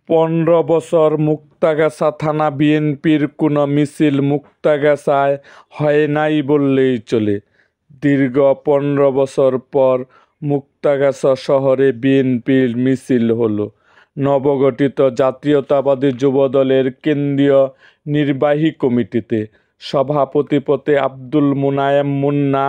15 বছর মুক্তাগাছা থানা বিএনপির কোনো মিছিল মুক্তাগাছায় হয় নাই বললেই চলে। দীর্ঘ 15 বছর পর মুক্তাগাছা শহরে বিএনপির মিছিল হলো। নবগঠিত জাতীয়তাবাদী যুবদলের কেন্দ্রীয় নির্বাহী কমিটিতে সভাপতি পদে আব্দুল মুনায়েম মুন্না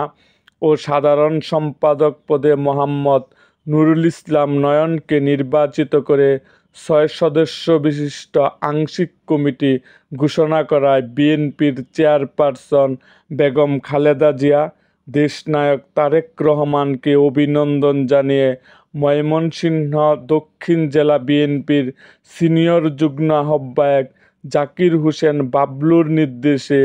ও সাধারণ সম্পাদক পদে মোহাম্মদ নুরুল ইসলাম নয়নকে নির্বাচিত করে 6 সদস্য বিশিষ্ট আংশিক কমিটি ঘোষণা করায় বিএনপির চেয়ারপারসন বেগম খালেদা জিয়া দেশনায়ক তারেক রহমানকে অভিনন্দন জানিয়ে ময়মনসিংহ দক্ষিণ জেলা বিএনপির সিনিয়র যুগ্ম আহ্বায়ক জাকির হোসেন বাবলুর নির্দেশে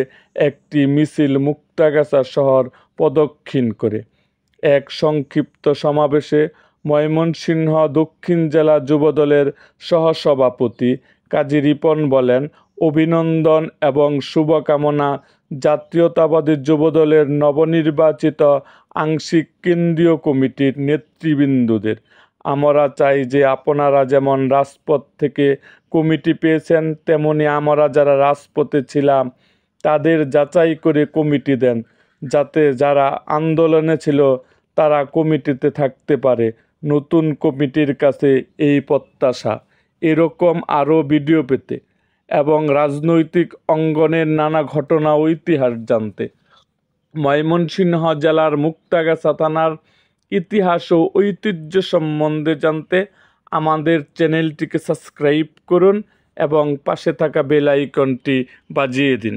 একটি মিছিল মুক্তাগাছা শহর প্রদক্ষিণ করে। এক সংক্ষিপ্ত সমাবেশে ময়মনসিংহ দক্ষিণ জেলা যুবদলের সহসভাপতি কাজী রিপন বলেন, অভিনন্দন এবং শুভকামনা জাতীয়তাবাদী যুবদলের নবনির্বাচিত আংশিক কেন্দ্রীয় কমিটির নেতৃবৃন্দদের। আমরা চাই যে আপনারা যেমন রাজপথ থেকে কমিটি পেয়েছেন, তেমনি আমরা যারা রাজপথে ছিলাম তাদের যাচাই করে কমিটি দেন, যাতে যারা আন্দোলনে ছিল তারা কমিটিতে থাকতে পারে। নতুন কমিটির কাছে এই প্রত্যাশা। এরকম আরও ভিডিও পেতে এবং রাজনৈতিক অঙ্গনের নানা ঘটনা ও ইতিহাস জানতে ময়মনসিংহ জেলার মুক্তাগাছা থানার ইতিহাস ও ঐতিহ্য সম্বন্ধে জানতে আমাদের চ্যানেলটিকে সাবস্ক্রাইব করুন এবং পাশে থাকা বেল আইকনটি বাজিয়ে দিন।